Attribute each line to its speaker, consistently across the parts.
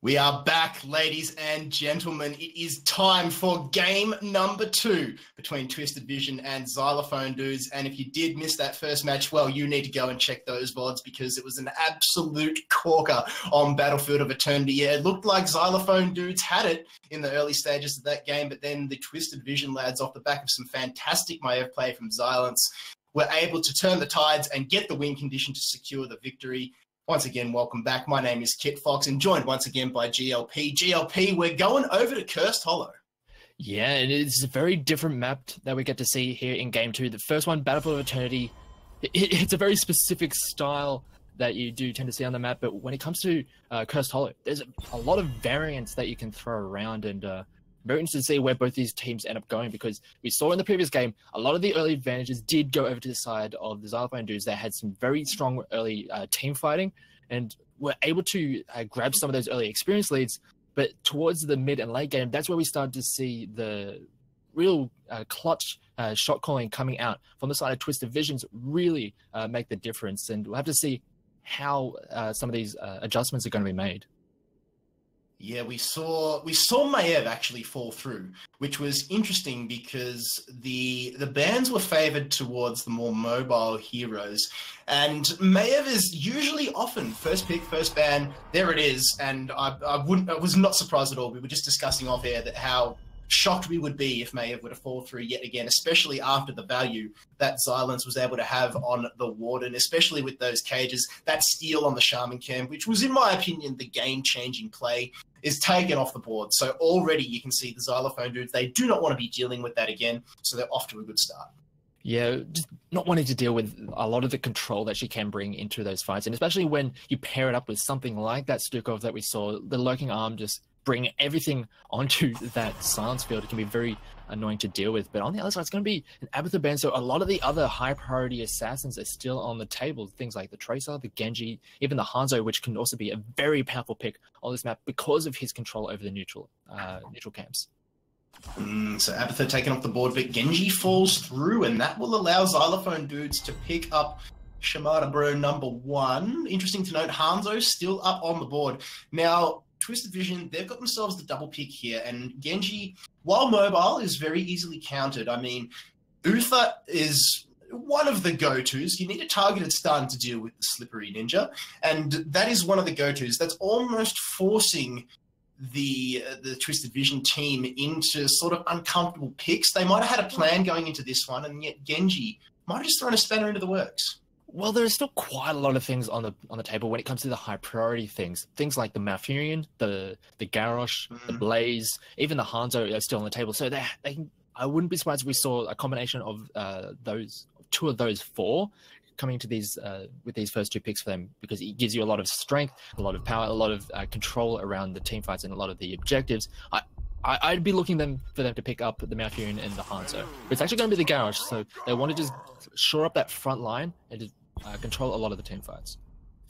Speaker 1: We are back, ladies and gentlemen. It is time for game number 2 between Twisted Vision and Xylophone Dudes. And if you did miss that first match, well, you need to go and check those VODs because it was an absolute corker on Battlefield of Eternity. Yeah, it looked like Xylophone Dudes had it in the early stages of that game, but then the Twisted Vision lads, off the back of some fantastic Maiev play from Xylence, were able to turn the tides and get the win condition to secure the victory. Once again, welcome back. My name is Kit Fox and joined once again by GLP. GLP, we're going over to Cursed Hollow.
Speaker 2: Yeah, and it's a very different map that we get to see here in Game 2. The first one, Battlefield of Eternity, it's a very specific style that you do tend to see on the map, but when it comes to Cursed Hollow, there's a lot of variants that you can throw around, and very interested to see where both these teams end up going, because we saw in the previous game, a lot of the early advantages did go over to the side of the Xylophone Dudes. They had some very strong early team fighting and were able to grab some of those early experience leads. But towards the mid and late game, that's where we started to see the real clutch shot calling coming out from the side of Twisted Visions really make the difference. And we'll have to see how some of these adjustments are going to be made.
Speaker 1: Yeah, we saw Maiev actually fall through, which was interesting because the bans were favored towards the more mobile heroes, and Maiev is usually often first pick, first ban. There it is, and I was not surprised at all. We were just discussing off air that how shocked we would be if Maiev were to fall through yet again, especially after the value that Xylence was able to have on the Warden, especially with those cages. That steal on the Shaman Camp, which was, in my opinion, the game-changing play, is taken off the board. So already you can see the Xylophone Dudes, they do not want to be dealing with that again, so they're off to a good start.
Speaker 2: Yeah, just not wanting to deal with a lot of the control that she can bring into those fights, and especially when you pair it up with something like that Stukov that we saw, the Lurking Arm just bring everything onto that silence field. It can be very annoying to deal with. But on the other side, it's going to be an Abathur ban, so a lot of the other high-priority assassins are still on the table. Things like the Tracer, the Genji, even the Hanzo, which can also be a very powerful pick on this map because of his control over the neutral camps.
Speaker 1: So Abathur taken off the board, but Genji falls through, and that will allow Xylophone Dudes to pick up Shimada Bro number 1. Interesting to note, Hanzo still up on the board. Now, Twisted Vision, they've got themselves the double pick here, and Genji, while mobile, is very easily countered. I mean, Uther is one of the go-tos. You need a targeted stun to deal with the Slippery Ninja, and that is one of the go-tos. That's almost forcing the Twisted Vision team into sort of uncomfortable picks. They might have had a plan going into this one, and yet Genji might have just thrown a spanner into the works.
Speaker 2: Well, there's still quite a lot of things on the table when it comes to the high priority things. Things like the Malfurion, the Garrosh, the Blaze, even the Hanzo are still on the table. So I wouldn't be surprised if we saw a combination of two of those 4 coming to these with these first 2 picks for them, because it gives you a lot of strength, a lot of power, a lot of control around the team fights and a lot of the objectives. I'd be looking for them to pick up the Malfurion and the Hanzo. But it's actually going to be the Garrosh, so they want to just shore up that front line and just control a lot of the team fights.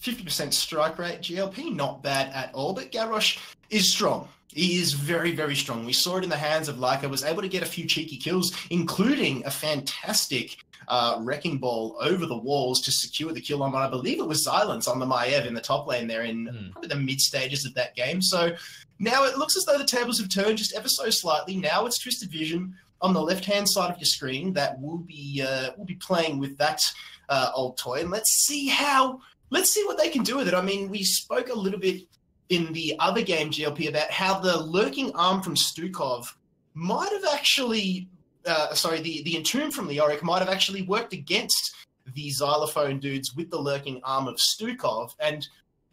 Speaker 1: 50% strike rate, GLP, not bad at all, but Garrosh is strong. He is very, very strong. We saw it in the hands of Leica, was able to get a few cheeky kills, including a fantastic Wrecking Ball over the walls to secure the kill on, I believe it was Xylence on the Maiev in the top lane there in probably the mid stages of that game. So now it looks as though the tables have turned just ever so slightly. Now it's Twisted Vision on the left-hand side of your screen that will be playing with that old toy, and let's see what they can do with it. I mean, we spoke a little bit in the other game, GLP, about how the Lurking Arm from Stukov might have actually, the Entomb from Leoric might have actually worked against the Xylophone Dudes with the Lurking Arm of Stukov, and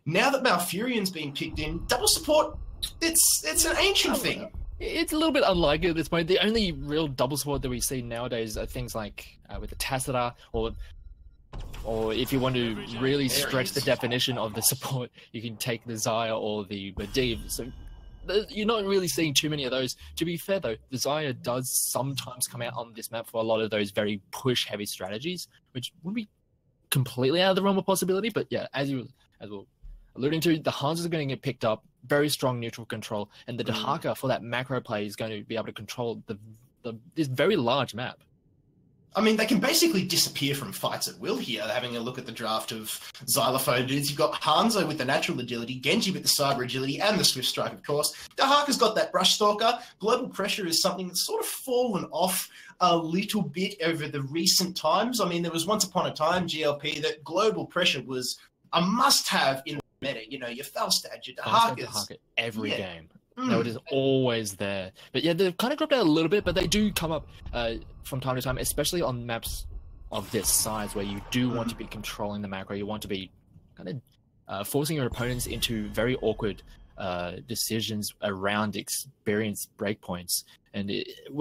Speaker 1: now that Malfurion's being picked in, double support, it's an ancient thing.
Speaker 2: It's a little bit unlikely at this point. The only real double support that we see nowadays are things like with the Tacita, or if you want to really stretch the definition of the support, you can take the Xayah or the Medivh. So you're not really seeing too many of those. To be fair, though, the Xayah does sometimes come out on this map for a lot of those very push-heavy strategies, which would be completely out of the realm of possibility. But yeah, as we're alluding to, the Hanzos are going to get picked up, very strong neutral control, and the Dahaka for that macro play is going to be able to control this very large map.
Speaker 1: I mean, they can basically disappear from fights at will here. Having a look at the draft of Xylophone dudes, you've got Hanzo with the natural agility, Genji with the cyber agility, and the swift strike, of course. Dahaka's got that brush stalker. Global pressure is something that's sort of fallen off a little bit over the recent times. I mean, there was once upon a time, GLP, that global pressure was a must-have in the meta. You know, your Falstad, your Dahakas.
Speaker 2: Every game. No, it is always there. But yeah, they've kind of dropped out a little bit, but they do come up from time to time, especially on maps of this size where you do want to be controlling the macro. You want to be kind of forcing your opponents into very awkward decisions around experience breakpoints. And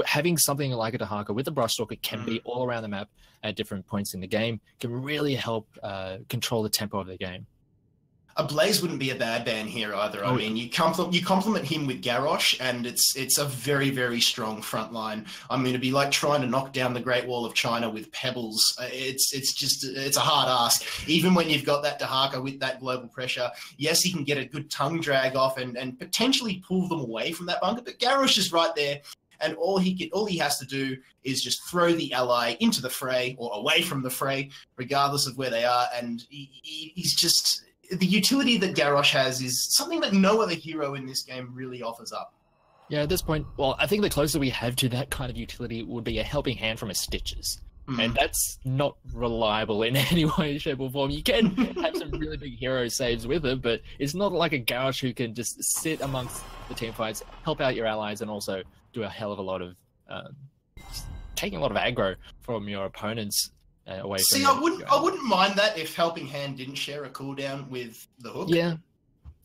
Speaker 2: having something like a Dahaka with a Brushstalker can be all around the map at different points in the game, can really help control the tempo of the game.
Speaker 1: A Blaze wouldn't be a bad ban here either. I mean, you compliment him with Garrosh, and it's a very, very strong front line. I mean, it'd be like trying to knock down the Great Wall of China with pebbles. It's a hard ask. Even when you've got that Dahaka with that global pressure, yes, he can get a good tongue drag off and potentially pull them away from that bunker, but Garrosh is right there. And all he has to do is just throw the ally into the fray or away from the fray, regardless of where they are. And he's just... The utility that Garrosh has is something that no other hero in this game really offers up.
Speaker 2: Yeah, at this point, well, I think the closer we have to that kind of utility would be a helping hand from a Stitches. And that's not reliable in any way, shape, or form. You can have some really big hero saves with it, but it's not like a Garrosh who can just sit amongst the team fights, help out your allies, and also do a hell of a lot of... taking a lot of aggro from your opponents. Away from
Speaker 1: See, I wouldn't mind that if Helping Hand didn't share a cooldown with the hook.
Speaker 2: Yeah.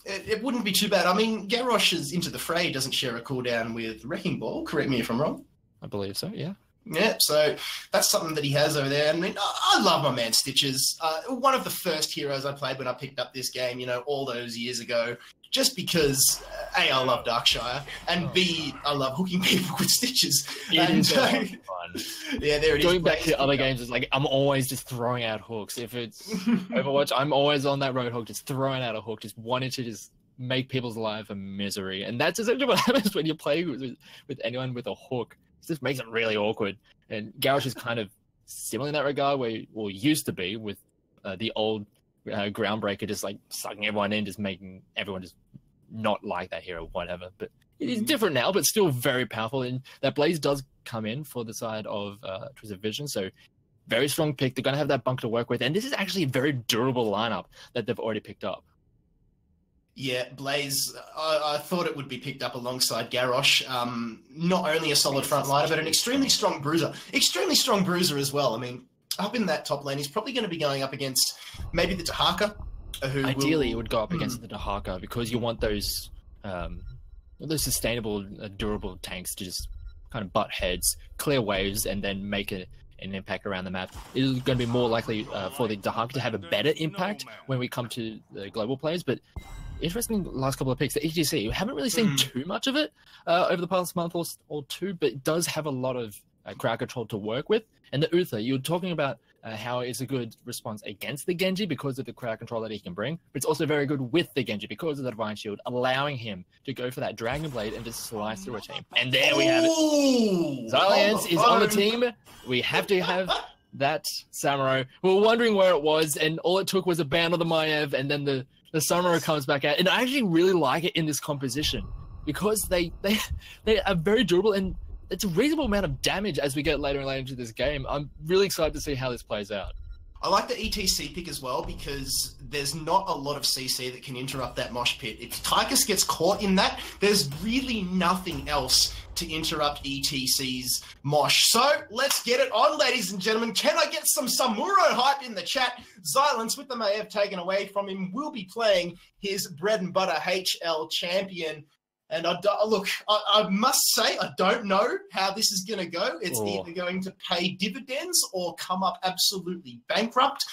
Speaker 1: It wouldn't be too bad. I mean, Garrosh's Into the Fray doesn't share a cooldown with Wrecking Ball. Correct me if I'm wrong.
Speaker 2: I believe so, yeah.
Speaker 1: Yeah, so that's something that he has over there. I mean, I love my man Stitches. One of the first heroes I played when I picked up this game, you know, all those years ago, just because, A, I love Darkshire, and B, I love hooking people with Stitches.
Speaker 2: It is fun.
Speaker 1: Yeah, there it is.
Speaker 2: Going back to other games, it's like I'm always just throwing out hooks. If it's Overwatch, I'm always on that road hook, just throwing out a hook, just wanting to just make people's life a misery. And that's essentially what happens when you play with anyone with a hook. It just makes it really awkward. And Garrosh is kind of similar in that regard, where used to be with the old Groundbreaker, just like sucking everyone in, just making everyone just not like that hero, whatever. But it is different now, but still very powerful. And that Blaze does come in for the side of Twisted Vision, so very strong pick. They're going to have that bunker to work with, and this is actually a very durable lineup that they've already picked up.
Speaker 1: Yeah, Blaze, I thought it would be picked up alongside Garrosh. Not only a solid front liner, but an extremely strong bruiser. Extremely strong bruiser as well. I mean, up in that top lane, he's probably going to be going up against maybe the Dahaka.
Speaker 2: Ideally, it would go up against the Dahaka, because you want those sustainable, durable tanks to just kind of butt heads, clear waves, and then make an impact around the map. It is going to be more likely for the Dahaka to have a better impact when we come to the global players, but interesting last couple of picks. The EGC, we haven't really seen too much of it over the past month or two, but it does have a lot of crowd control to work with. And the Uther, you were talking about how it's a good response against the Genji because of the crowd control that he can bring, but it's also very good with the Genji because of the Divine Shield, allowing him to go for that Dragon Blade and just slice through a team. And there we have it. Xyliance is on the team. We have to have that Samurai. We were wondering where it was, and all it took was a ban of the Maiev, and then the Samurai comes back out. And I actually really like it in this composition because they are very durable, and it's a reasonable amount of damage as we get later and later into this game. I'm really excited to see how this plays out.
Speaker 1: I like the ETC pick as well because there's not a lot of CC that can interrupt that mosh pit. If Tychus gets caught in that, there's really nothing else to interrupt ETC's mosh. So let's get it on, ladies and gentlemen. Can I get some Samuro hype in the chat? Xyliance, with the Maiev taken away from him, will be playing his bread and butter HL champion. And I must say, I don't know how this is going to go. It's either going to pay dividends or come up absolutely bankrupt.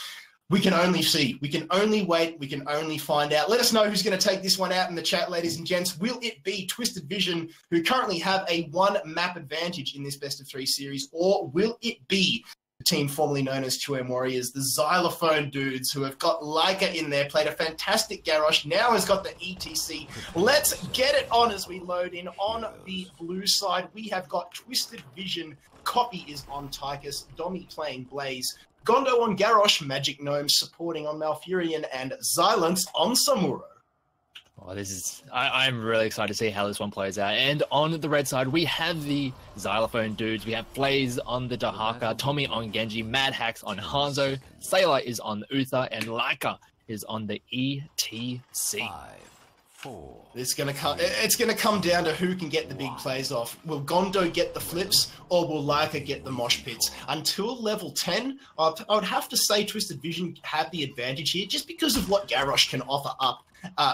Speaker 1: We can only see. We can only wait. We can only find out. Let us know who's going to take this one out in the chat, ladies and gents. Will it be Twisted Vision, who currently have a 1-map advantage in this best-of-3 series, or will it be the team formerly known as 2M Warriors, the Xylophone dudes, who have got Leica in there, played a fantastic Garrosh, now has got the ETC. Let's get it on as we load in. On the blue side, we have got Twisted Vision Coffee is on Tychus, Domi playing Blaze, Gondo on Garrosh, Magic Gnome supporting on Malfurion, and Xylance on Samuro.
Speaker 2: Oh, this is... I'm really excited to see how this one plays out. And on the red side, we have the Xylophone dudes. We have Blaze on the Dahaka, Tommy on Genji, Mad Hacks on Hanzo, Sailor is on Uther, and Laika is on the ETC.
Speaker 3: 5, 4.
Speaker 1: It's gonna come down to who can get the big plays off. Will Gondo get the flips, or will Laika get the mosh pits? Until level 10, I would have to say Twisted Vision have the advantage here, just because of what Garrosh can offer up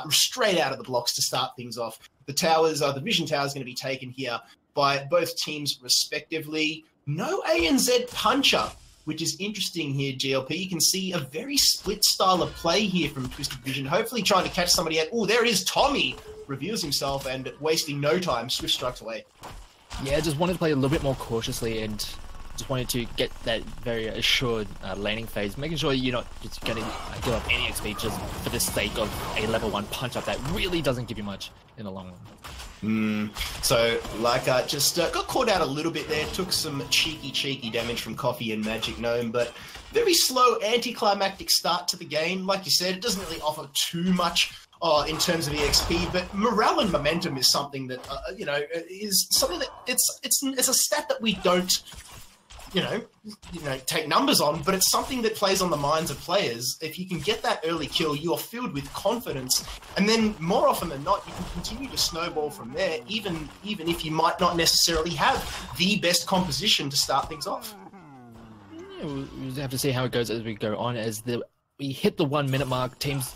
Speaker 1: straight out of the blocks to start things off. The towers, the Vision Tower is going to be taken here by both teams respectively. No ANZ puncher, which is interesting here, GLP. You can see a very split style of play here from Twisted Vision, hopefully trying to catch somebody out. Oh, there it is, Tommy reveals himself and wasting no time, Swift strikes away.
Speaker 2: Yeah, just wanted to play a little bit more cautiously and just wanted to get that very assured landing phase, making sure you're not just going to give up any XP just for the sake of a level 1 punch-up that really doesn't give you much in the long run.
Speaker 1: So, Laika just got caught out a little bit there, took some cheeky damage from Coffee and Magic Gnome, but very slow, anticlimactic start to the game. Like you said, it doesn't really offer too much in terms of EXP, but morale and momentum is something that, is something that it's a stat that we don't take numbers on, but it's something that plays on the minds of players. If you can get that early kill, you are filled with confidence, and then more often than not, you can continue to snowball from there, even if you might not necessarily have the best composition to start things off.
Speaker 2: Yeah, we'll have to see how it goes as we go on. As we hit the 1 minute mark, teams,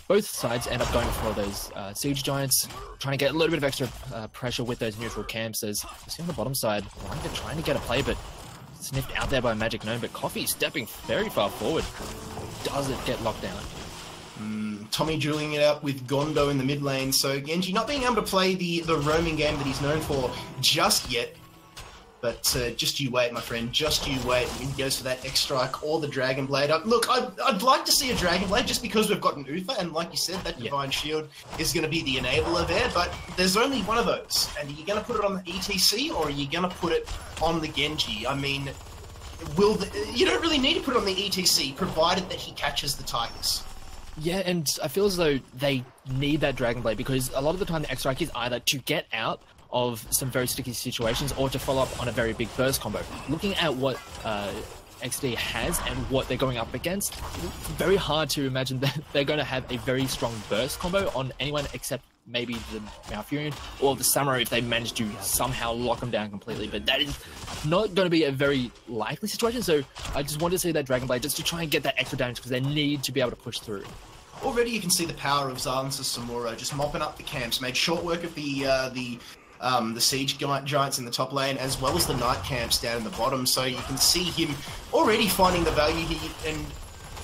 Speaker 2: both sides end up going for those siege giants, trying to get a little bit of extra pressure with those neutral camps. As you see on the bottom side, trying to get a play, but sniffed out there by Magic Gnome, but Coffee stepping very far forward. Does it get locked down?
Speaker 1: Tommy dueling it out with Gondo in the mid lane, so Genji not being able to play the roaming game that he's known for just yet. But just you wait, my friend, just you wait. When he goes for that X-Strike or the Dragon Blade. Look, I'd like to see a Dragon Blade just because we've got an Uther, and like you said, that Divine Shield is going to be the enabler there, but there's only one of those. And are you going to put it on the ETC, or are you going to put it on the Genji? I mean, you don't really need to put it on the ETC, provided that he catches the Tigers.
Speaker 2: Yeah, and I feel as though they need that Dragon Blade, because a lot of the time the X-Strike is either to get out of some very sticky situations or to follow up on a very big burst combo. Looking at what XD has and what they're going up against, it's very hard to imagine that they're going to have a very strong burst combo on anyone except maybe the Malfurion or the Samurai if they manage to somehow lock them down completely. But that is not going to be a very likely situation, so I just want to see that Dragon Blade just to try and get that extra damage, because they need to be able to push through.
Speaker 1: Already you can see the power of Xylance's Samuro just mopping up the camps, made short work of the siege giants in the top lane, as well as the night camps down in the bottom. So you can see him already finding the value here, and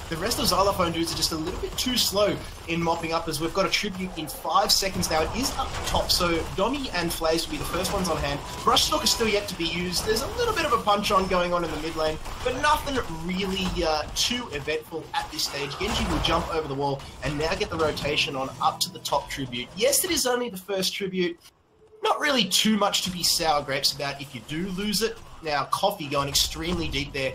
Speaker 1: the rest of Xylophone dudes are just a little bit too slow in mopping up, as we've got a tribute in 5 seconds now. It is up top, so Domi and Flays will be the first ones on hand. Brushstalk is still yet to be used. There's a little bit of a punch on going on in the mid lane, but nothing really too eventful at this stage. Genji will jump over the wall and now get the rotation on up to the top tribute. Yes, it is only the first tribute. Not really too much to be sour grapes about if you do lose it. Now, Coffee going extremely deep there,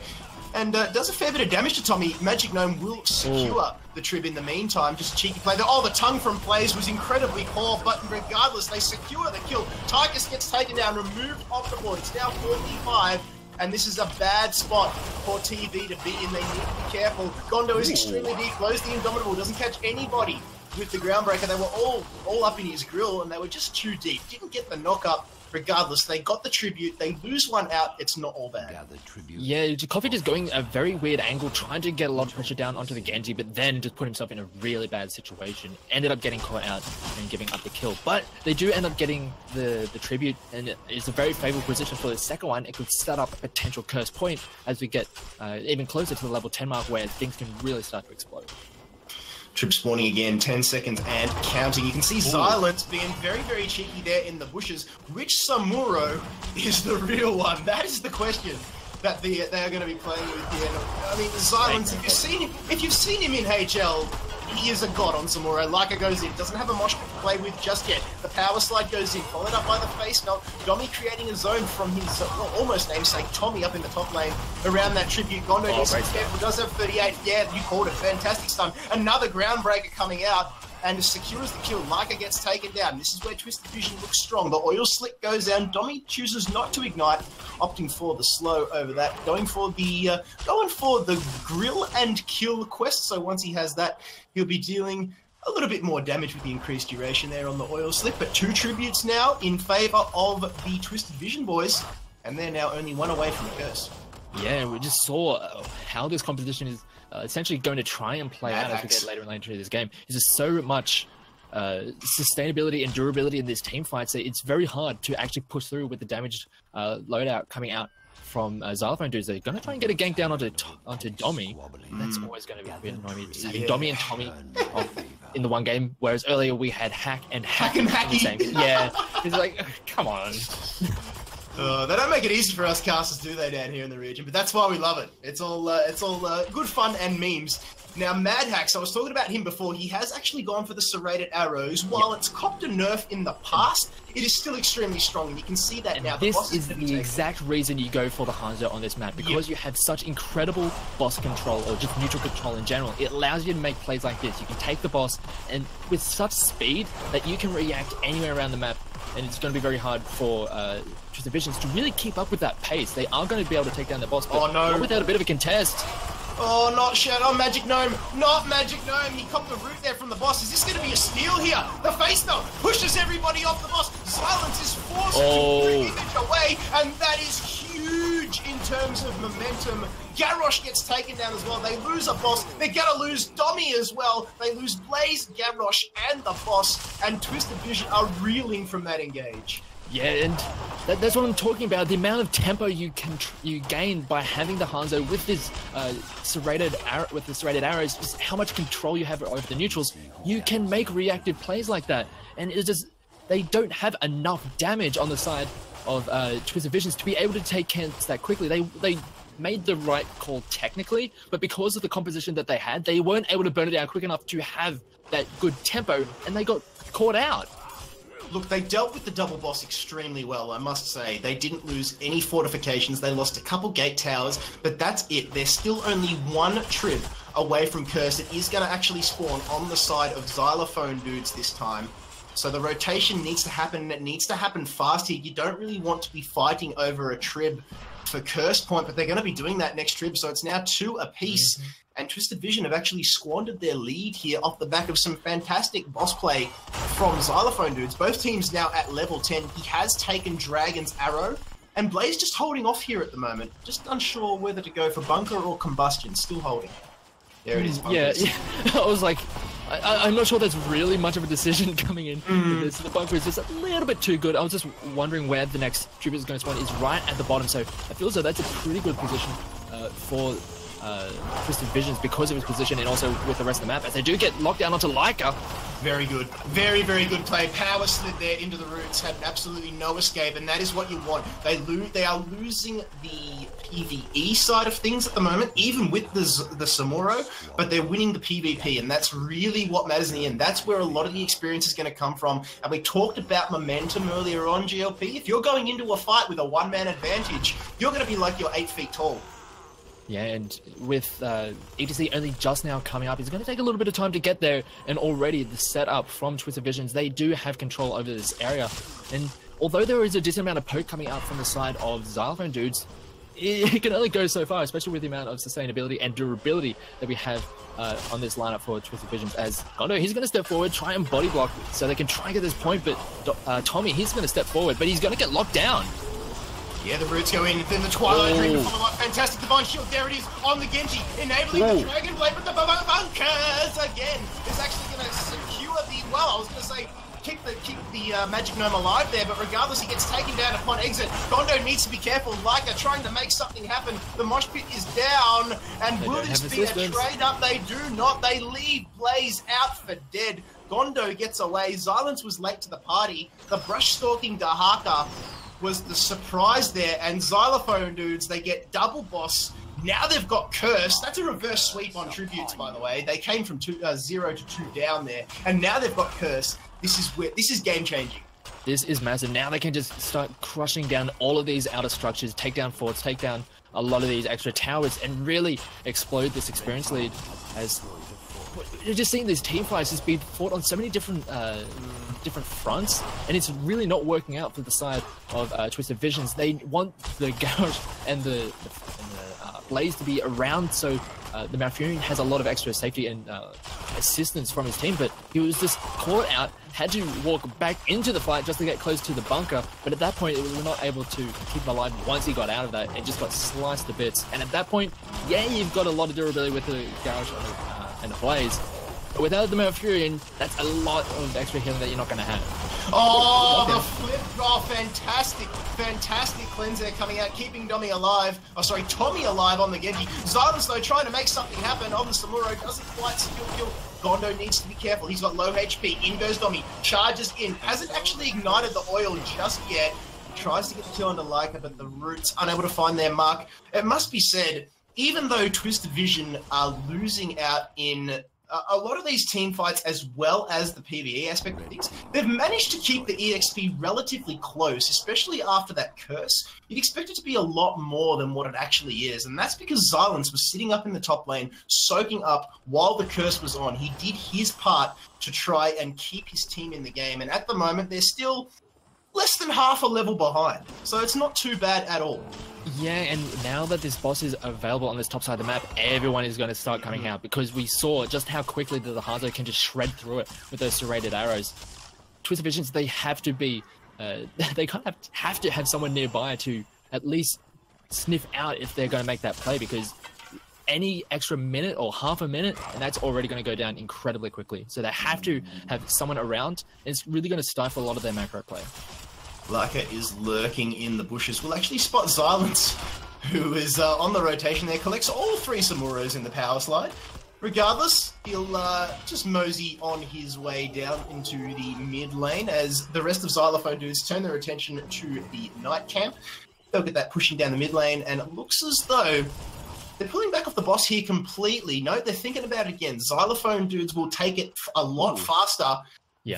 Speaker 1: and does a fair bit of damage to Tommy. Magic Gnome will secure the trib in the meantime. Just a cheeky play there. Oh, the tongue from Plays was incredibly poor, but regardless, they secure the kill. Tychus gets taken down, removed off the board. It's now 45, and this is a bad spot for TV to be in. They need to be careful. Gondo is extremely deep, blows the Indomitable, doesn't catch anybody with the Groundbreaker. They were all up in his grill, and they were just too deep. Didn't get the knock up. Regardless, they got the tribute. They lose one out. It's not all bad.
Speaker 2: Yeah, Coffee just going a very weird angle, trying to get a lot of pressure down onto the Genji, but then just put himself in a really bad situation. Ended up getting caught out and giving up the kill. But they do end up getting the tribute, and it's a very favorable position for the second one. It could set up a potential curse point as we get even closer to the level 10 mark, where things can really start to explode.
Speaker 1: Trip spawning again, 10 seconds and counting. You can see Xylance being very, very cheeky there in the bushes. Which Samuro is the real one? That is the question that they are going to be playing with here. I mean, Xylance, if you've seen him in HL, he is a god on Samuro. Leica goes in, doesn't have a mosh pit to play with just yet. The power slide goes in, followed up by the face melt. Domi creating a zone from his almost namesake Tommy up in the top lane around that tribute. Gondo needs to be careful, does have 38. Yeah, you called it, fantastic stun. Another groundbreaker coming out. And secures the kill. Leica gets taken down. This is where Twisted Vision looks strong. The oil slick goes down. Domi chooses not to ignite, opting for the slow over that. Going for the grill and kill quest. So once he has that, he'll be dealing a little bit more damage with the increased duration there on the oil slick. But 2 tributes now in favor of the Twisted Vision boys, and they're now only 1 away from the curse.
Speaker 2: Yeah, we just saw how this composition is essentially going to try and play out as we get later and later into this game. There's just so much sustainability and durability in this team fight, so it's very hard to actually push through with the damaged loadout coming out from Xylophone dudes. They're going to try and get a gank down onto Domi. That's always going to be a bit annoying. Just having Domi and Tommy in the one game, whereas earlier we had Hack and Hacky. Yeah, it's like, come on.
Speaker 1: They don't make it easy for us casters, do they, down here in the region? But that's why we love it. It's all good fun and memes. Now, Madhax, I was talking about him before. He has actually gone for the serrated arrows. While it's copped a nerf in the past, it is still extremely strong, and you can see that now.
Speaker 2: This is the exact reason you go for the Hanzo on this map, because you have such incredible boss control, or just neutral control in general. It allows you to make plays like this. You can take the boss, and with such speed that you can react anywhere around the map, and it's going to be very hard for Twisted Visions to really keep up with that pace. They are going to be able to take down the boss, but not without a bit of a contest.
Speaker 1: Oh, not Shadow, Magic Gnome, not Magic Gnome. He copped the root there from the boss. Is this going to be a steal here? The face though pushes everybody off the boss. Silence is forced to bring it away, and that is huge in terms of momentum. Garrosh gets taken down as well. They lose a boss. They're going to lose Domi as well. They lose Blaze, Garrosh, and the boss, and Twisted Vision are reeling from that engage.
Speaker 2: Yeah, and that's what I'm talking about. The amount of tempo you gain by having the Hanzo with this serrated arrows, just how much control you have over the neutrals. You can make reactive plays like that, and it's just they don't have enough damage on the side of Twisted Visions to be able to take camps that quickly. They made the right call technically, but because of the composition that they had, they weren't able to burn it down quick enough to have that good tempo, and they got caught out.
Speaker 1: Look, they dealt with the double boss extremely well, I must say. They didn't lose any fortifications. They lost a couple gate towers, but that's it. They're still only 1 trip away from Curse. It is going to actually spawn on the side of Xylophone dudes this time. So the rotation needs to happen, and it needs to happen fast here. You don't really want to be fighting over a trib for Curse Point, but they're going to be doing that next trib, so it's now 2 apiece. And Twisted Vision have actually squandered their lead here off the back of some fantastic boss play from Xylophone dudes. Both teams now at level 10. He has taken Dragon's Arrow, and Blaze just holding off here at the moment. Just unsure whether to go for Bunker or Combustion. Still holding. There it is.
Speaker 2: Yeah. I was like, I'm not sure there's really much of a decision coming in. The Bunker is just a little bit too good. I was just wondering where the next tribute is going to spawn. Is right at the bottom, so I feel as though that's a pretty good position for Twisted Visions because of his position, and also with the rest of the map, as they do get locked down onto Leica.
Speaker 1: Very good. Very, very good play. Power slid there into the roots, had absolutely no escape, and that is what you want. They are losing the PvE side of things at the moment, even with the Samuro, but they're winning the PvP, and that's really what matters in the end. That's where a lot of the experience is going to come from. And we talked about momentum earlier on, GLP. If you're going into a fight with a one-man advantage, you're going to be like you're 8 feet tall.
Speaker 2: Yeah, and with ETC only just now coming up, it's going to take a little bit of time to get there, and already the setup from Twisted Visions, they do have control over this area. And although there is a decent amount of poke coming out from the side of Xylophone dudes, it can only go so far, especially with the amount of sustainability and durability that we have on this lineup for Twisted Visions. As Gondo, he's going to step forward, try and body block so they can try and get this point, but Tommy, he's going to step forward, but he's going to get locked down.
Speaker 1: Yeah, the roots go in, then the Twilight Dream to follow up. Fantastic Divine Shield, there it is, on the Genji, enabling the Dragon Blade, but the Bunkers again is actually going to secure the, well, I was going to say, keep the Magic Gnome alive there, but regardless, he gets taken down upon exit. Gondo needs to be careful. Leica trying to make something happen. The mosh pit is down, and will this be a trade up? They do not. They leave Blaze out for dead. Gondo gets away. Xylence was late to the party. The brush stalking Dahaka was the surprise there, and Xylophone dudes, they get double boss, Now they've got Curse. That's a reverse sweep on Tributes, by the way. They came from 0 to 2 down there, and now they've got Curse. This is game changing.
Speaker 2: This is massive. Now they can just start crushing down all of these outer structures, take down forts, take down a lot of these extra towers, and really explode this experience lead. As you're just seeing these team fights just be fought on so many different fronts, and it's really not working out for the side of Twisted Visions. They want the Garage and the Blaze to be around, so the Malfurion has a lot of extra safety and assistance from his team, but he was just caught out, had to walk back into the fight just to get close to the bunker, but at that point it was not able to keep him alive. Once he got out of that, it just got sliced to bits, and at that point, yeah, you've got a lot of durability with the Garage and the Blaze, but without the Malfurion, that's a lot of extra healing that you're not going to have.
Speaker 1: Oh, the flip! Oh, fantastic cleanse there coming out, keeping Tommy alive on the Genji. Xylans, though, trying to make something happen on the Samuro, doesn't quite secure the kill. Gondo needs to be careful. He's got low HP. In goes Domi. Charges in. Hasn't actually ignited the oil just yet. Tries to get the kill onto Leica, but the Roots unable to find their mark. It must be said, even though Twisted Vision are losing out in a lot of these team fights, as well as the PvE aspect of things, they've managed to keep the EXP relatively close, especially after that Curse. You'd expect it to be a lot more than what it actually is, and that's because Xylans was sitting up in the top lane, soaking up while the Curse was on. He did his part to try and keep his team in the game, and at the moment, they're still less than half a level behind, so it's not too bad at all.
Speaker 2: Yeah, and now that this boss is available on this top side of the map, everyone is going to start coming out, because we saw just how quickly the Hanzo can just shred through it with those serrated arrows. Twisted Visions, they have to be, they kind of have to have someone nearby to at least sniff out if they're going to make that play, because any extra minute or half a minute, and that's already going to go down incredibly quickly. So they have to have someone around, and it's really going to stifle a lot of their macro play.
Speaker 1: Leica is lurking in the bushes. We'll actually spot Xylans, who is on the rotation there, collects all 3 Samuros in the power slide. Regardless, he'll just mosey on his way down into the mid lane as the rest of Xylophone dudes turn their attention to the night camp. They'll get that pushing down the mid lane, and it looks as though they're pulling back off the boss here completely. No, they're thinking about it again. Xylophone dudes will take it a lot faster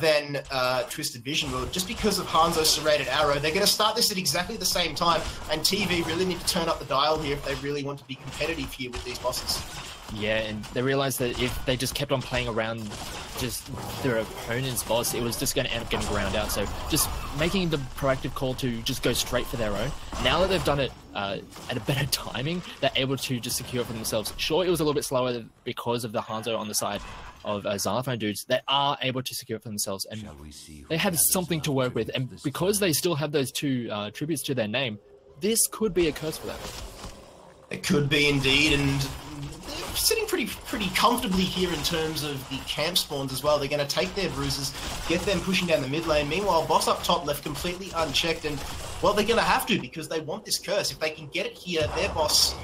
Speaker 1: than Twisted Vision will, just because of Hanzo's serrated arrow. They're going to start this at exactly the same time, and TV really need to turn up the dial here if they really want to be competitive here with these bosses.
Speaker 2: Yeah, and they realized that if they just kept on playing around just their opponent's boss, it was just going to end up getting ground out. So just making the proactive call to just go straight for their own. Now that they've done it at a better timing, they're able to just secure for themselves. Sure, it was a little bit slower because of the Hanzo on the side of Xylophone dudes. They are able to secure it for themselves, and they have something to work with. And because they still have those 2 tributes to their name, this could be a curse for them.
Speaker 1: It could be indeed, and they're sitting pretty comfortably here in terms of the camp spawns as well. They're going to take their bruises, get them pushing down the mid lane. Meanwhile, boss up top left completely unchecked, and well, they're going to have to, because they want this curse. If they can get it here, their boss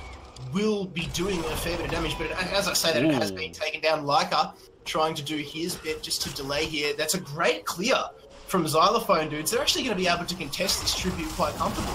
Speaker 1: will be doing a fair bit of damage, but as I say that, it has been taken down. Leica trying to do his bit just to delay here. That's a great clear from Xylophone dudes. They're actually going to be able to contest this tribute quite comfortably.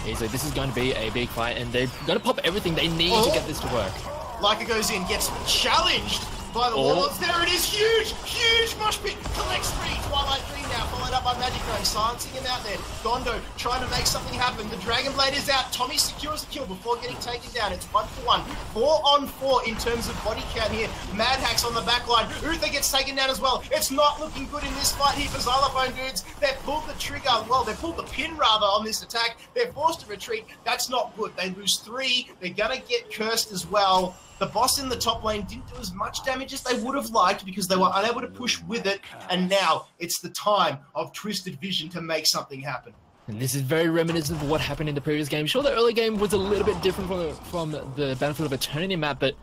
Speaker 2: Easily. This is going to be a big fight, and they're going to pop everything they need to get this to work.
Speaker 1: Leica goes in, gets challenged by the Warlords. There it is, huge mosh pit. Collects 3, Twilight Green now, followed up by Magic Rain, silencing him out there. Gondo trying to make something happen. The Dragon Blade is out. Tommy secures the kill before getting taken down. It's 1-for-1. 4-on-4 in terms of body count here. Mad Hacks on the back line. Uther gets taken down as well. It's not looking good in this fight here for Xylophone dudes. They've pulled the trigger, well, they've pulled the pin rather on this attack. They're forced to retreat. That's not good. They lose 3. They're gonna get cursed as well. The boss in the top lane didn't do as much damage as they would have liked because they were unable to push with it, and now it's the time of Twisted Vision to make something happen.
Speaker 2: And this is very reminiscent of what happened in the previous game. Sure, the early game was a little bit different from the Battlefield of Eternity map, but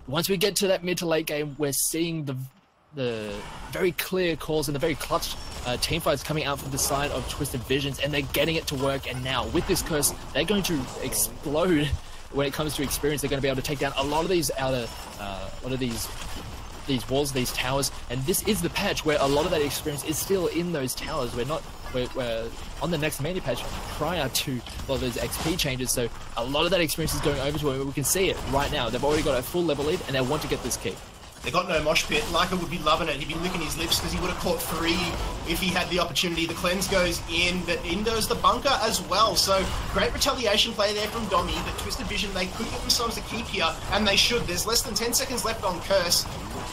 Speaker 2: once we get to that mid to late game, we're seeing the very clear calls and the very clutch teamfights coming out from the side of Twisted Visions, and they're getting it to work. And now with this curse, they're going to explode when it comes to experience. They're going to be able to take down a lot of these outer, these walls, these towers, and this is the patch where a lot of that experience is still in those towers. We're not we're on the next mania patch prior to a lot of those XP changes, so a lot of that experience is going over to where we can see it right now. They've already got a full level lead, and they want to get this kick.
Speaker 1: They got no mosh pit. Leica would be loving it. He'd be licking his lips because he would have caught 3 if he had the opportunity. The cleanse goes in, but in goes the bunker as well. So great retaliation play there from Domi, but Twisted Vision, they could get themselves a keep here, and they should. There's less than 10 seconds left on Curse,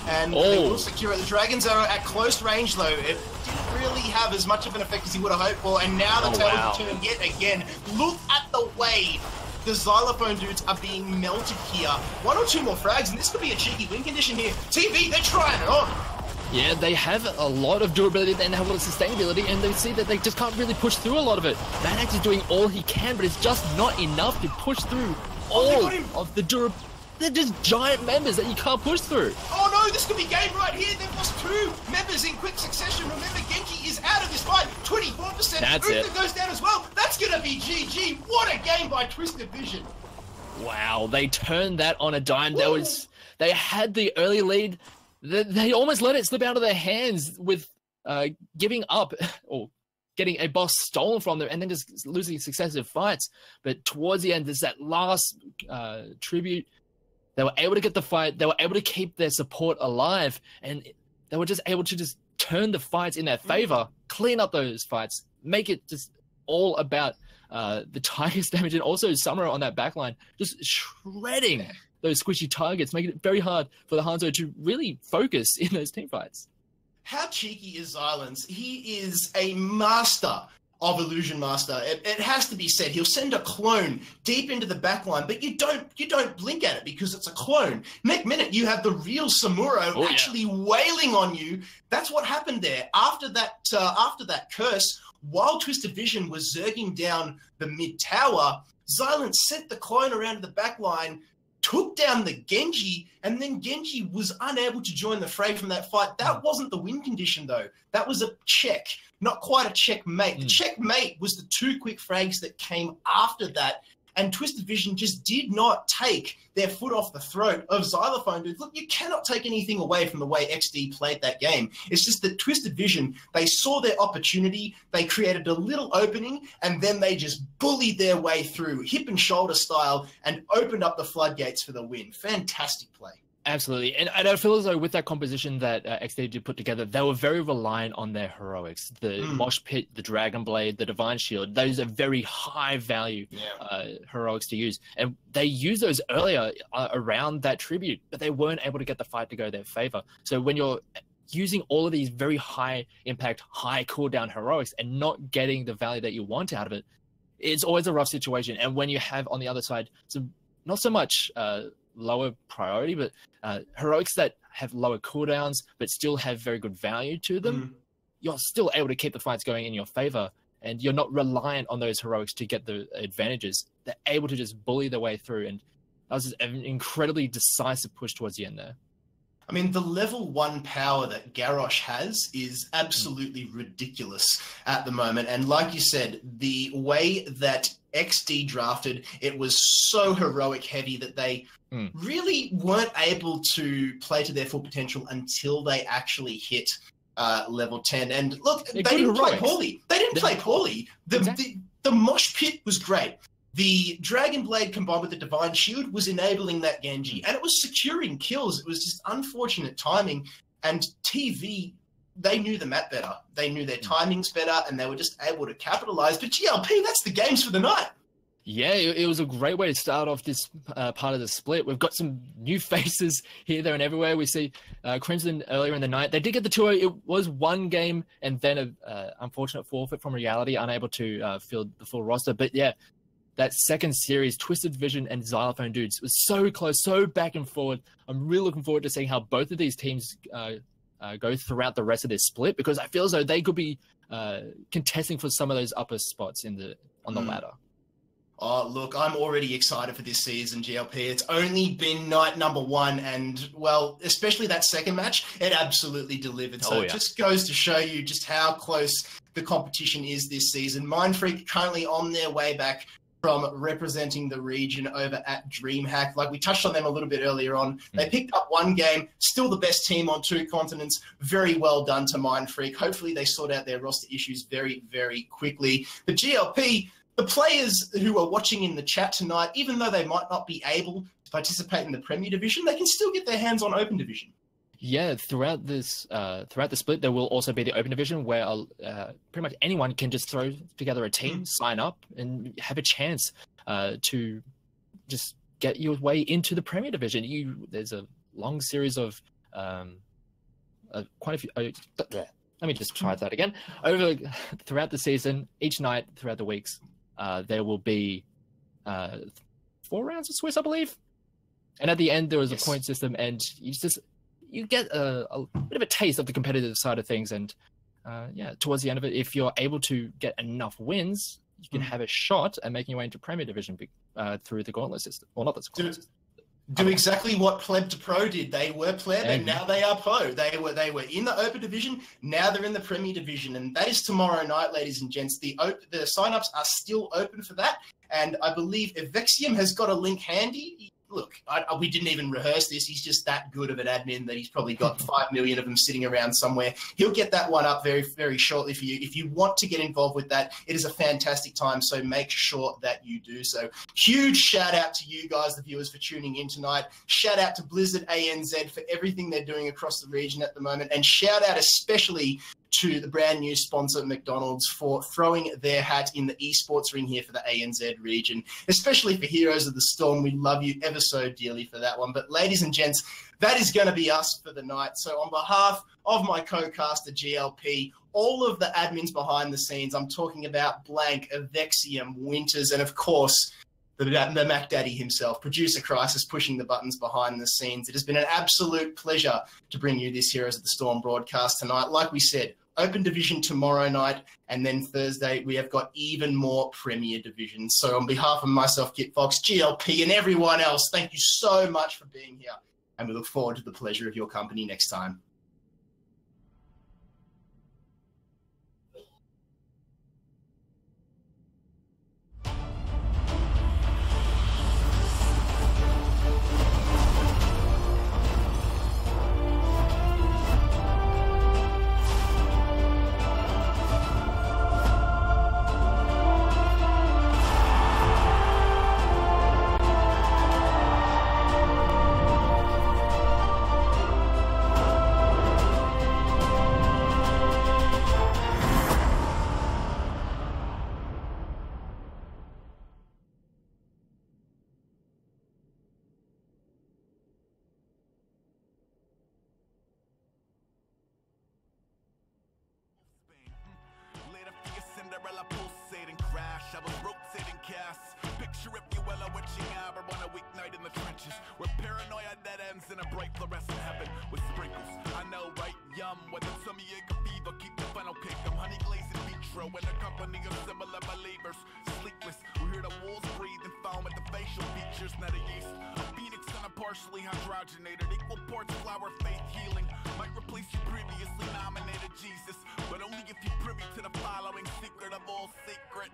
Speaker 1: and they will secure it. The Dragon's Arrow at close range, though. It didn't really have as much of an effect as he would have hoped for, and now the tail return yet again. Look at the way the Xylophone dudes are being melted here. 1 or 2 more frags, and this could be a cheeky win condition here. TV, they're trying it on.
Speaker 2: Yeah, they have a lot of durability and have a lot of sustainability, and they see that they just can't really push through a lot of it. Manax is doing all he can, but it's just not enough to push through all of the durability. They're just giant members that you can't push through.
Speaker 1: Oh no, this could be game right here. They've lost 2 members in quick succession. Remember, Genji is out of this fight. 24%.
Speaker 2: That's it.
Speaker 1: Goes down as well. That's going to be GG. What a game by Twisted Vision.
Speaker 2: Wow, they turned that on a dime. They had the early lead. They almost let it slip out of their hands with giving up or getting a boss stolen from them and then just losing successive fights. But towards the end, there's that last tribute. They were able to get the fight. They were able to keep their support alive, and they were just able to just turn the fights in their favor, clean up those fights, make it just all about the Tiger's damage, and also Summoner on that backline, just shredding those squishy targets, making it very hard for the Hanzo to really focus in those team fights.
Speaker 1: How cheeky is Xylance? He is a master of Illusion Master. It has to be said. He'll send a clone deep into the backline, but you don't blink at it because it's a clone. Next minute, you have the real Samuro actually wailing on you. That's what happened there. After that curse, while Twisted Vision was zerging down the mid tower, Xylance sent the clone around to the backline, took down the Genji, and then Genji was unable to join the fray from that fight. That wasn't the win condition, though. That was a check, not quite a checkmate. The checkmate was the 2 quick frags that came after that, and Twisted Vision just did not take their foot off the throat of Xylophone. Dude, look, you cannot take anything away from the way XD played that game. It's just that Twisted Vision, they saw their opportunity, they created a little opening, and then they just bullied their way through, hip and shoulder style, and opened up the floodgates for the win. Fantastic play.
Speaker 2: Absolutely. And I feel as though with that composition that XD did put together, they were very reliant on their heroics. The Mosh Pit, the Dragon Blade, the Divine Shield, those are very high value heroics to use. And they used those earlier around that tribute, but they weren't able to get the fight to go their favor. So when you're using all of these very high impact, high cooldown heroics and not getting the value that you want out of it, it's always a rough situation. And when you have on the other side, some not so much lower priority, but heroics that have lower cooldowns but still have very good value to them, you're still able to keep the fights going in your favor, and you're not reliant on those heroics to get the advantages. They're able to just bully their way through, and that was an incredibly decisive push towards the end there.
Speaker 1: I mean, the level 1 power that Garrosh has is absolutely ridiculous at the moment. And like you said, the way that XD drafted, it was so heroic heavy that they really weren't able to play to their full potential until they actually hit level 10. And look, they didn't play poorly. They didn't play poorly. The Mosh Pit was great. The Dragon Blade combined with the Divine Shield was enabling that Genji, and it was securing kills. It was just unfortunate timing. And TV, they knew the map better. They knew their timings better, and they were just able to capitalize. But GLP, that's the games for the night.
Speaker 2: Yeah, it was a great way to start off this part of the split. We've got some new faces here, there, and everywhere. We see Crimson earlier in the night. They did get the 2-0. It was 1 game and then an unfortunate forfeit from Reality, unable to field the full roster. But yeah, that second series, Twisted Vision and Xylophone dudes, was so close, so back and forward. I'm really looking forward to seeing how both of these teams go throughout the rest of this split, because I feel as though they could be contesting for some of those upper spots on the ladder.
Speaker 1: Oh, look, I'm already excited for this season, GLP. It's only been night number 1, and, well, especially that second match, it absolutely delivered. So it just goes to show you just how close the competition is this season. Mindfreak currently on their way back from representing the region over at DreamHack. Like we touched on them a little bit earlier on. They picked up one game, still the best team on 2 continents. Very well done to Mindfreak. Hopefully they sort out their roster issues very, very quickly. But GLP, the players who are watching in the chat tonight, even though they might not be able to participate in the Premier Division, they can still get their hands on Open Division.
Speaker 2: Yeah, throughout this, throughout the split, there will also be the Open Division where pretty much anyone can just throw together a team, sign up, and have a chance to just get your way into the Premier Division. There's a long series of quite a few. Let me just try that again. Throughout the season, each night, throughout the weeks, there will be 4 rounds of Swiss, I believe. And at the end, there was a point system, and you get a bit of a taste of the competitive side of things. And towards the end of it, if you're able to get enough wins, you can have a shot at making your way into Premier Division through the Gauntlet system. Well, not the Gauntlet system.
Speaker 1: Do exactly what Pleb to Pro did. They were Pleb and now they are Pro. They were in the Open Division, now they're in the Premier Division. And that is tomorrow night, ladies and gents. The sign-ups are still open for that. And I believe Evexium has got a link handy. Look, we didn't even rehearse this. He's just that good of an admin that he's probably got 5 million of them sitting around somewhere. He'll get that one up very, very shortly for you. If you want to get involved with that, it is a fantastic time, so make sure that you do so. Huge shout out to you guys, the viewers, for tuning in tonight. Shout out to Blizzard ANZ for everything they're doing across the region at the moment. And shout out especially to the brand new sponsor, McDonald's, for throwing their hat in the esports ring here for the ANZ region, especially for Heroes of the Storm. We love you ever so dearly for that one. But ladies and gents, that is going to be us for the night. So on behalf of my co-caster, GLP, all of the admins behind the scenes, I'm talking about Blank, Avexium, Winters, and of course, the Mac Daddy himself, Producer Crisis, pushing the buttons behind the scenes. It has been an absolute pleasure to bring you this Heroes of the Storm broadcast tonight. Like we said, Open Division tomorrow night, and then Thursday we have got even more Premier Divisions. So on behalf of myself, Kit Fox, GLP, and everyone else, thank you so much for being here, and we look forward to the pleasure of your company next time.
Speaker 3: Partially hydrogenated, equal parts flower, faith healing. Might replace your previously nominated Jesus, but only if you're privy to the following secret of all secret.